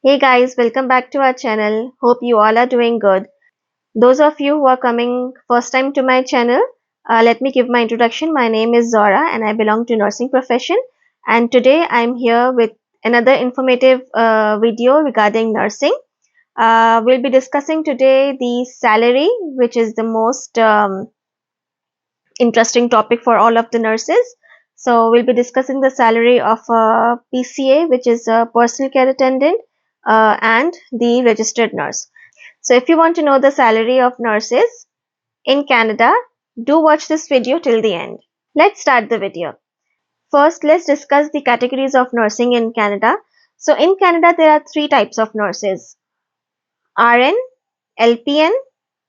Hey guys, welcome back to our channel. Hope you all are doing good. Those of you who are coming first time to my channel, let me give my introduction. My name is Zora and I belong to nursing profession. And today I'm here with another informative video regarding nursing. We'll be discussing today the salary, which is the most interesting topic for all of the nurses. So we'll be discussing the salary of a PCA, which is a personal care attendant, and the registered nurse. So if you want to know the salary of nurses in Canada, do watch this video till the end. Let's start the video. First, let's discuss the categories of nursing in Canada. So in Canada, there are three types of nurses: RN, LPN,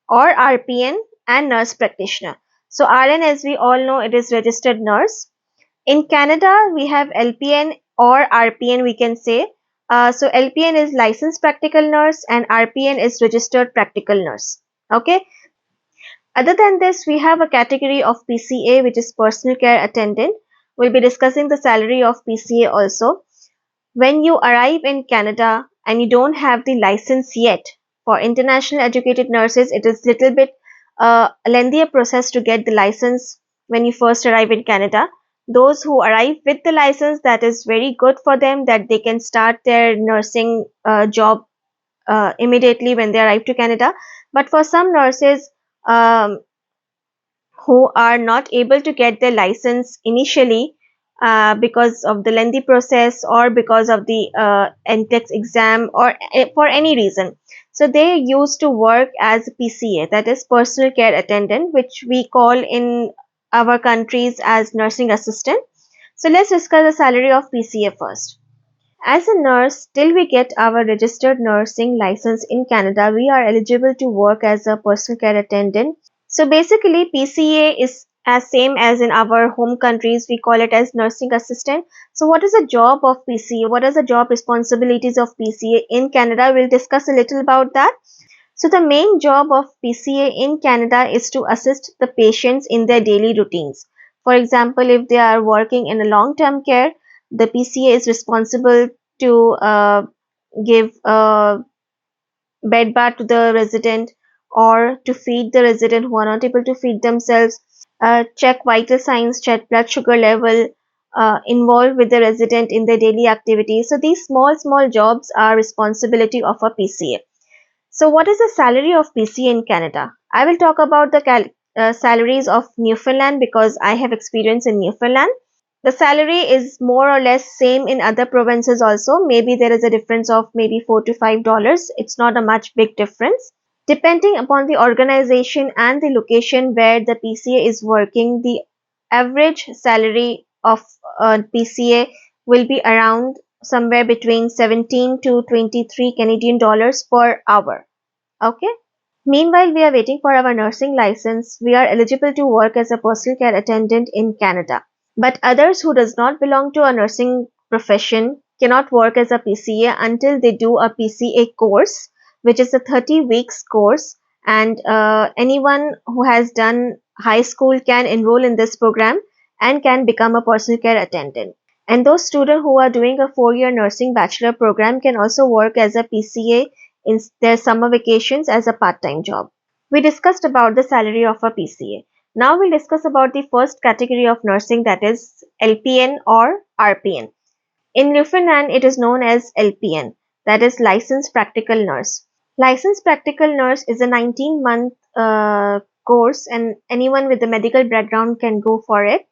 or RPN, and nurse practitioner. So RN, as we all know, it is registered nurse. In Canada, we have LPN or RPN, we can say. So LPN is licensed practical nurse and RPN is registered practical nurse. Okay. Other than this, we have a category of PCA, which is personal care attendant. We'll be discussing the salary of PCA also. When you arrive in Canada and you don't have the license yet, for international educated nurses, it is little bit a lengthier process to get the license when you first arrive in Canada. Those who arrive with the license, that is very good for them, that they can start their nursing job immediately when they arrive to Canada. But for some nurses um, who are not able to get their license initially because of the lengthy process or because of the NCLEX exam or for any reason. So they used to work as PCA, that is personal care attendant, which we call in our countries as nursing assistant. So let's discuss the salary of PCA first. As a nurse, till we get our registered nursing license in Canada, we are eligible to work as a personal care attendant. So basically, PCA is as same as in our home countries. We call it as nursing assistant. So what is the job of PCA? What are the job responsibilities of PCA in Canada? We'll discuss a little about that. So the main job of PCA in Canada is to assist the patients in their daily routines. For example, if they are working in a long-term care, the PCA is responsible to give bed bath to the resident or to feed the resident who are not able to feed themselves, check vital signs, check blood sugar level, involve with the resident in their daily activities. So these small jobs are responsibility of a PCA. So what is the salary of PCA in Canada? I will talk about the salaries of Newfoundland because I have experience in Newfoundland. The salary is more or less same in other provinces also. Maybe there is a difference of maybe $4 to $5. It's not a much big difference. Depending upon the organization and the location where the PCA is working, the average salary of a PCA will be around somewhere between 17 to 23 Canadian dollars per hour. Okay. Meanwhile, we are waiting for our nursing license. We are eligible to work as a personal care attendant in Canada. But others who does not belong to a nursing profession cannot work as a PCA until they do a PCA course, which is a 30 weeks course. And anyone who has done high school can enroll in this program and can become a personal care attendant. And those students who are doing a 4-year nursing bachelor program can also work as a PCA in their summer vacations as a part-time job. We discussed about the salary of a PCA. Now we'll discuss about the first category of nursing, that is LPN or RPN. In Newfoundland, it is known as LPN, that is Licensed Practical Nurse. Licensed Practical Nurse is a 19-month course and anyone with a medical background can go for it.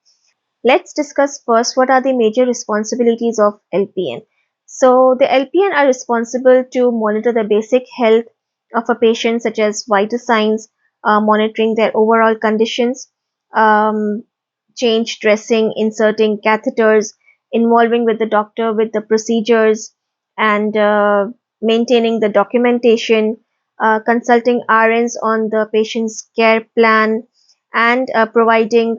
Let's discuss first what are the major responsibilities of LPN. So the LPN are responsible to monitor the basic health of a patient such as vital signs, monitoring their overall conditions, change dressing, inserting catheters, involving with the doctor with the procedures and maintaining the documentation, consulting RNs on the patient's care plan and providing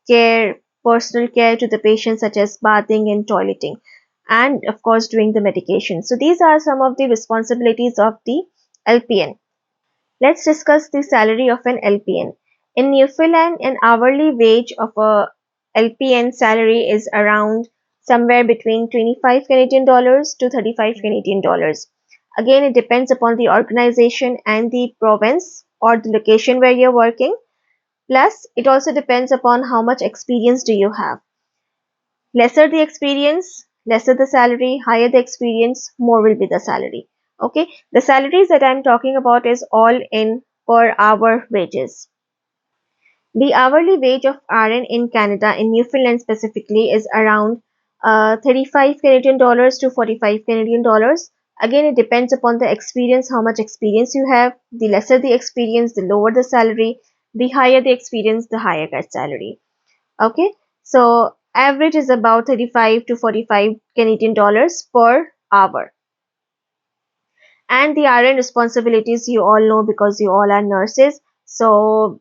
care, personal care to the patient such as bathing and toileting and of course doing the medication. So these are some of the responsibilities of the LPN. Let's discuss the salary of an LPN. In Newfoundland, an hourly wage of a LPN salary is around somewhere between 25 Canadian dollars to 35 Canadian dollars. Again, it depends upon the organization and the province or the location where you're working. Plus, it also depends upon how much experience do you have. Lesser the experience, lesser the salary, higher the experience, more will be the salary. Okay, the salaries that I'm talking about is all in per hour wages. The hourly wage of RN in Canada, in Newfoundland specifically, is around 35 Canadian dollars to 45 Canadian dollars. Again, it depends upon the experience, how much experience you have. The lesser the experience, the lower the salary. The higher the experience, the higher the salary. Okay, so average is about 35 to 45 Canadian dollars per hour. And the RN responsibilities you all know because you all are nurses. So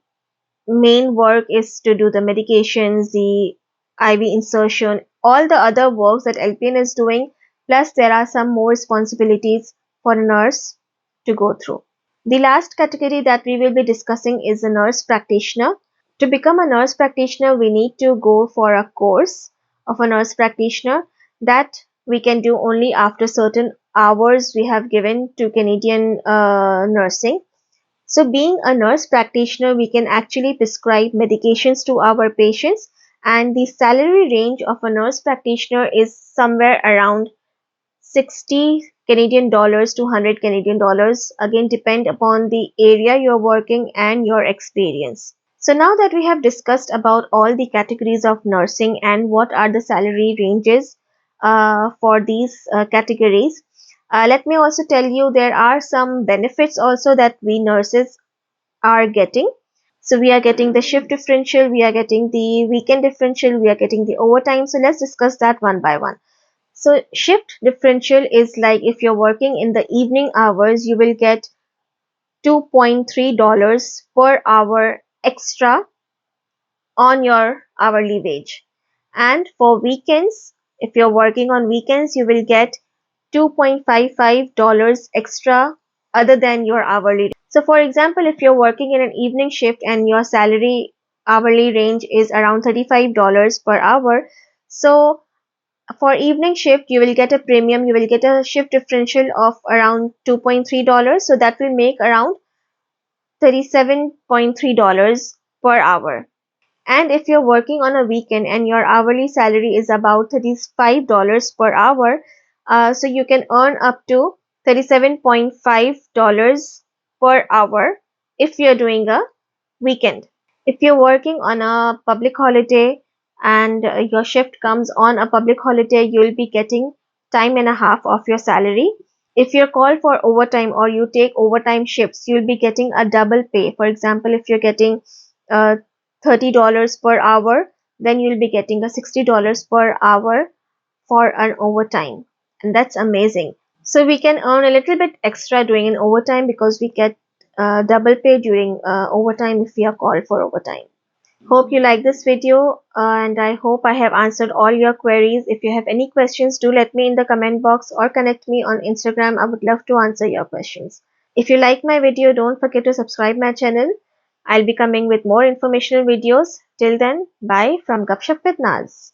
main work is to do the medications, the IV insertion, all the other works that LPN is doing. Plus, there are some more responsibilities for a nurse to go through. The last category that we will be discussing is a nurse practitioner. To become a nurse practitioner, we need to go for a course of a nurse practitioner that we can do only after certain hours we have given to Canadian nursing. So being a nurse practitioner, we can actually prescribe medications to our patients, and the salary range of a nurse practitioner is somewhere around 60 Canadian dollars to 100 Canadian dollars. Again, depend upon the area you're working and your experience. So now that we have discussed about all the categories of nursing and what are the salary ranges for these categories, let me also tell you there are some benefits also that we nurses are getting. So we are getting the shift differential, we are getting the weekend differential, we are getting the overtime. So let's discuss that one by one. So shift differential is like if you're working in the evening hours, you will get $2.3 per hour extra on your hourly wage. And for weekends, if you're working on weekends, you will get $2.55 extra other than your hourly. So for example, if you're working in an evening shift and your salary hourly range is around $35 per hour, so for evening shift you will get a premium, you will get a shift differential of around $2.3, so that will make around $37.3 per hour. And if you're working on a weekend and your hourly salary is about $35 per hour, so you can earn up to $37.5 per hour if you're doing a weekend. If you're working on a public holiday and your shift comes on a public holiday, you'll be getting time and a half of your salary. If you're called for overtime or you take overtime shifts, you'll be getting a double pay. For example, if you're getting uh, $30 per hour, then you'll be getting a $60 per hour for an overtime. And that's amazing. So we can earn a little bit extra doing an overtime because we get double pay during overtime if we are called for overtime. Hope you like this video and I hope I have answered all your queries. If you have any questions, do let me in the comment box or connect me on Instagram. I would love to answer your questions. If you like my video, don't forget to subscribe my channel. I'll be coming with more informational videos. Till then, bye from Gupshup with Naz.